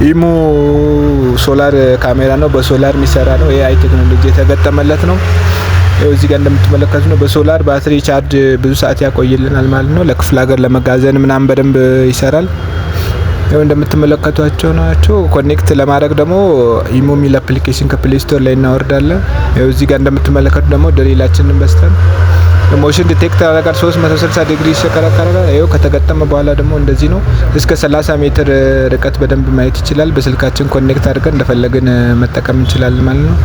ኢሞ ሶላር ካሜራ ነው። በሶላር የሚሰራ ነው። ኤአይ ቴክኖሎጂ የተገጠመለት ነው። ያው እዚህ ጋር እንደምትመለከቱት ነው። በሶላር ባትሪ ቻርጅ ብዙ ሰዓት ያቆይልናል ማለት ነው። ለክፍለ ሀገር ለመጋዘን ምናምን በደንብ ይሰራል። ያው እንደምትመለከቷቸው ናቸው። ኮኔክት ለማድረግ ደግሞ ኢሞ ሚል አፕሊኬሽን ከፕሌይ ስቶር ላይ እናወርዳለን። ያው እዚህ ጋር እንደምትመለከቱት ደግሞ ድሪላችንን በስተን ሞሽን ዲቴክት ያደርጋል። 360 ዲግሪ ይሽከረከራል። ይኸው ከተገጠመ በኋላ ደግሞ እንደዚህ ነው። እስከ 30 ሜትር ርቀት በደንብ ማየት ይችላል። በስልካችን ኮኔክት አድርገን እንደፈለግን መጠቀም እንችላለን ማለት ነው።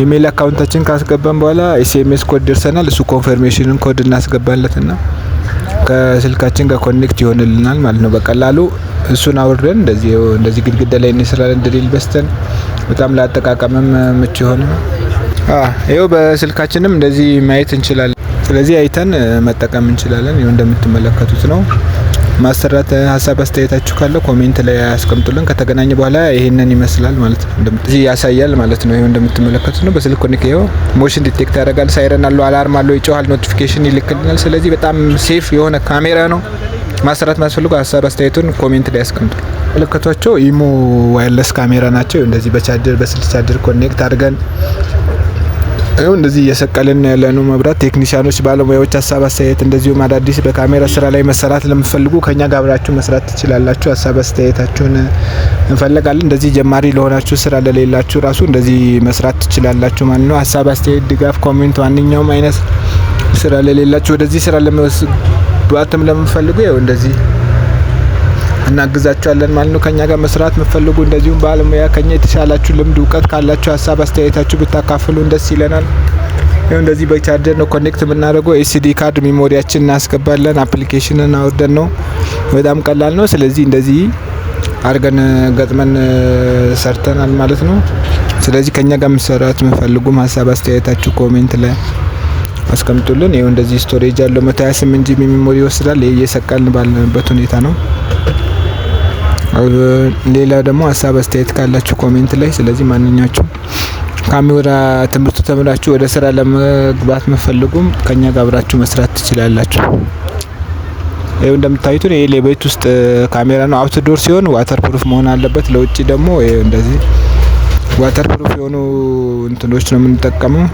ኢሜል አካውንታችን ካስገባን በኋላ ኤስኤምኤስ ኮድ ደርሰናል። እሱ ኮንፈርሜሽንን ኮድ እናስገባለትና ከስልካችን ጋር ኮኔክት ይሆንልናል ማለት ነው በቀላሉ። እሱን አውርደን እንደዚህ ግድግዳ ላይ እንስራለን። ድሪል በስተን በጣም ለአጠቃቀምም ምቹ የሆነ ይኸው በስልካችንም እንደዚህ ማየት እንችላለን። ስለዚህ አይተን መጠቀም እንችላለን። ይኸው እንደምትመለከቱት ነው። ማሰራት ሀሳብ አስተያየታችሁ ካለ ኮሜንት ላይ አስቀምጡልን። ከተገናኘ በኋላ ይሄንን ይመስላል ማለት ነው። እንደዚህ ያሳያል ማለት ነው። ይሄው እንደምትመለከቱት ነው። በስልክ ኮኔክት ይኸው ሞሽን ዲቴክት ያደርጋል። ሳይረን አለው፣ አላርም አለው፣ ይጮሃል፣ ኖቲፊኬሽን ይልክልናል። ስለዚህ በጣም ሴፍ የሆነ ካሜራ ነው። ማሰራት ማስፈልጉ ሀሳብ አስተያየቱን ኮሜንት ላይ አስቀምጡ። መልከቷቸው ኢሞ ዋየርለስ ካሜራ ናቸው። እንደዚህ በቻርጀር በስልክ ቻርጀር ኮኔክት አድርገን ይኸው እንደዚህ እየሰቀልን ያለነው መብራት። ቴክኒሻኖች ባለሙያዎች ሀሳብ አስተያየት እንደዚሁም አዳዲስ በካሜራ ስራ ላይ መሰራት ለምትፈልጉ ከኛ ጋር አብራችሁ መስራት ትችላላችሁ። ሀሳብ አስተያየታችሁን እንፈልጋለን። እንደዚህ ጀማሪ ለሆናችሁ ስራ ለሌላችሁ ራሱ እንደዚህ መስራት ትችላላችሁ ማለት ነው። ሀሳብ አስተያየት፣ ድጋፍ፣ ኮሜንት ማንኛውም አይነት ስራ ለሌላችሁ ወደዚህ ስራ ለመስራትም ለምትፈልጉ ይኸው እንደዚህ እናግዛችኋለን ማለት ነው። ከኛ ጋር መስራት የምትፈልጉ እንደዚሁም ባለሙያ ከኛ የተሻላችሁ ልምድ እውቀት ካላችሁ ሀሳብ አስተያየታችሁ ብታካፍሉን ደስ ይለናል። ይኸው እንደዚህ በቻርጀር ነው ኮኔክት የምናደርገው። ኤስዲ ካርድ ሜሞሪያችን እናስገባለን። አፕሊኬሽንን አውርደን ነው። በጣም ቀላል ነው። ስለዚህ እንደዚህ አድርገን ገጥመን ሰርተናል ማለት ነው። ስለዚህ ከኛ ጋር መስራት የምትፈልጉም ሀሳብ አስተያየታችሁ ኮሜንት ላይ አስቀምጡልን። ይኸው እንደዚህ ስቶሬጅ ያለው 128 ጂቢ ሜሞሪ ይወስዳል። እየሰቀልን ባለንበት ሁኔታ ነው። ሌላ ደግሞ ሀሳብ አስተያየት ካላችሁ ኮሜንት ላይ። ስለዚህ ማንኛችሁ ካሜራ ትምህርቱ ተምራችሁ ወደ ስራ ለመግባት መፈልጉም ከኛ ጋር አብራችሁ መስራት ትችላላችሁ። ይኸው እንደምታዩት ይሄ ለቤት ውስጥ ካሜራ ነው። አውትዶር ሲሆን ዋተር ፕሩፍ መሆን አለበት። ለውጭ ደግሞ እንደዚህ ዋተር ፕሩፍ የሆኑ እንትኖች ነው የምንጠቀመው።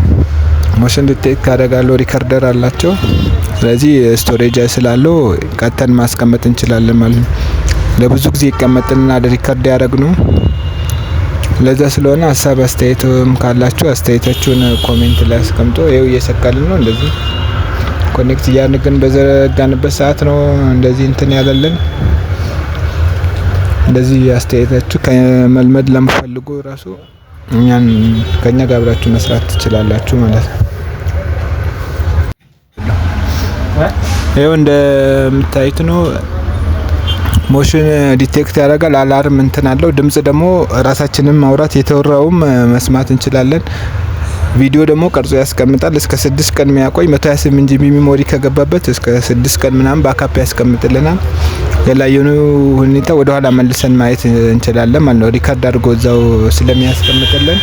ሞሽን ዲቴክት ያደርጋሉ። ሪከርደር አላቸው። ስለዚህ ስቶሬጅ ስላለው ቀጥተን ማስቀመጥ እንችላለን ማለት ነው። ለብዙ ጊዜ ይቀመጥልና ሪከርድ ያደርግ ነው። ለዛ ስለሆነ ሀሳብ አስተያየትም ካላችሁ አስተያየታችሁን ኮሜንት ላይ አስቀምጡ። ይኸው እየሰቀልን ነው። እንደዚህ ኮኔክት እያደረግን በዘጋንበት ሰዓት ነው እንደዚህ እንትን ያለልን። እንደዚህ አስተያየታችሁ ከመልመድ ለምፈልጉ ራሱ እኛን ከኛ ጋር አብራችሁ መስራት ትችላላችሁ ማለት ነው። ይኸው እንደምታዩት ነው። ሞሽን ዲቴክት ያደርጋል። አላርም እንትን አለው። ድምጽ ደግሞ ራሳችንን ማውራት የተወራውም መስማት እንችላለን። ቪዲዮ ደግሞ ቀርጾ ያስቀምጣል። እስከ 6 ቀን የሚያቆይ 128 ጂቢ ሜሞሪ ከገባበት እስከ 6 ቀን ምናምን ባካፕ ያስቀምጥልናል። የላየነው ሁኔታ ወደ ኋላ መልሰን ማየት እንችላለን ማለት ነው። ሪካርድ አድርጎ እዛው ስለሚያስቀምጥልን።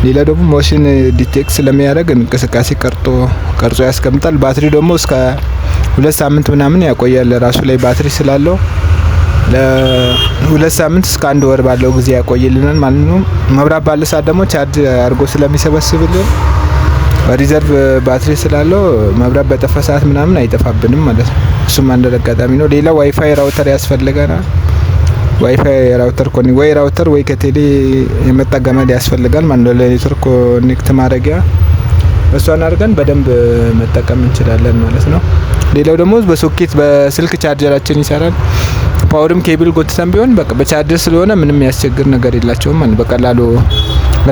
ሌላ ደግሞ ሞሽን ዲቴክት ስለሚያደርግ እንቅስቃሴ ቀርጾ ያስቀምጣል። ባትሪ ደግሞ እስከ 2 ሳምንት ምናምን ያቆያል። ራሱ ላይ ባትሪ ስላለው ለ2 ሳምንት እስከ 1 ወር ባለው ጊዜ ያቆይልናል ማለት ነው። መብራት ባለ ሰዓት ደግሞ ቻርጅ አድርጎ ስለሚሰበስብልን ሪዘርቭ ባትሪ ስላለው መብራት በጠፋ ሰዓት ምናምን አይጠፋብንም ማለት ነው። እሱም አንድ አጋጣሚ ነው። ሌላ ዋይፋይ ራውተር ያስፈልገናል። ዋይፋይ ራውተር ወይ ራውተር ወይ ከቴሌ የመጣ ገመድ ያስፈልጋል ማለት ነው። ለኔትወርክ ኮኔክት ማድረጊያ እሷን አድርገን በደንብ መጠቀም እንችላለን ማለት ነው። ሌላው ደግሞ በሶኬት በስልክ ቻርጀራችን ይሰራል። ፓወርም ኬብል ጎትተን ቢሆን በቻርጀር ስለሆነ ምንም ያስቸግር ነገር የላቸውም ማለት በቀላሉ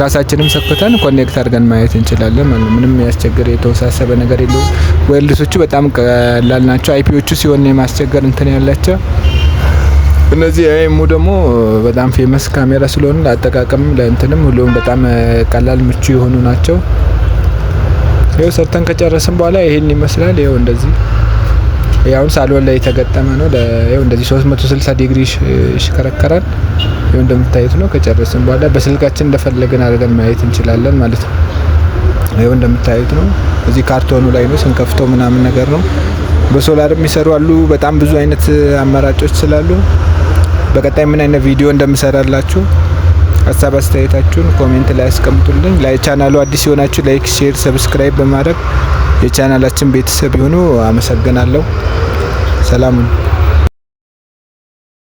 ራሳችንም ሰክተን ኮኔክት አድርገን ማየት እንችላለን ማለት ምንም ያስቸግር የተወሳሰበ ነገር የለውም። ዋየርለሶቹ በጣም ቀላል ናቸው። አይፒዎቹ ሲሆን የማስቸገር እንትን ያላቸው። እነዚህ አይሙ ደግሞ በጣም ፌመስ ካሜራ ስለሆነ ለአጠቃቀም ለእንትንም ሁሉም በጣም ቀላል ምቹ የሆኑ ናቸው። ይኸው ሰርተን ከጨረስን በኋላ ይሄን ይመስላል። ይኸው እንደዚህ ያው ሳሎን ላይ የተገጠመ ነው። ይኸው እንደዚህ 360 ዲግሪ ይሽከረከራል። ይኸው እንደምታዩት ነው። ከጨረስን በኋላ በስልካችን እንደፈለገን አድርገን ማየት እንችላለን ማለት ነው። ይኸው እንደምታዩት ነው። እዚህ ካርቶኑ ላይ ነው ስንከፍተው ምናምን ነገር ነው። በሶላር የሚሰሩ አሉ። በጣም ብዙ አይነት አማራጮች ስላሉ በቀጣይ ምን አይነት ቪዲዮ እንደምሰራላችሁ ሀሳብ አስተያየታችሁን ኮሜንት ላይ አስቀምጡልኝ። ለቻናሉ አዲስ የሆናችሁ ላይክ፣ ሼር፣ ሰብስክራይብ በማድረግ የቻናላችን ቤተሰብ ይሁኑ። አመሰግናለሁ። ሰላም